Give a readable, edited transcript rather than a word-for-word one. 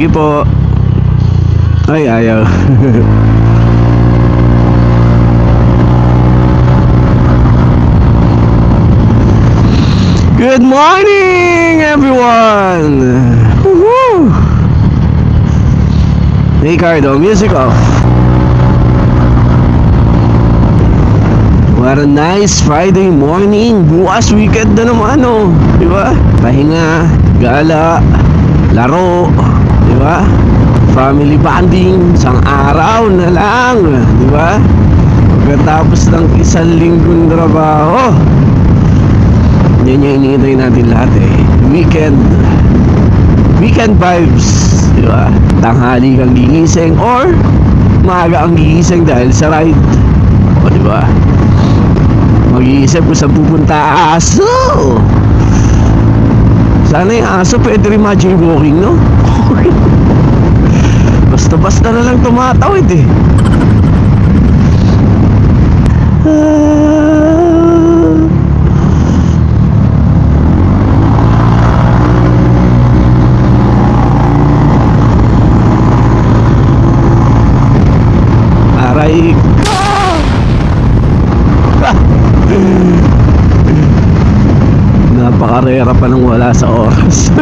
Sige po. Ay, ayaw. Good morning, everyone! Woohoo! Ricardo, music off. What a nice Friday morning. Bukas weekend na naman, oh. Diba? Pahinga, gala, laro, diba? Family bonding, isang araw na lang, diba? Pagkatapos ng isang linggong trabaho, yan yung iniintay natin lahat eh. Weekend vibes, diba? Tanghali kang gigising or maaga ang gigising dahil sa ride, o diba? Mag-iisip kung saan pupunta aso. Sana yung aso pwede rin ma-jaywalking, no? Basta-basta na lang tumatawid eh. Aray ka! Napakarera pa nang wala sa oras.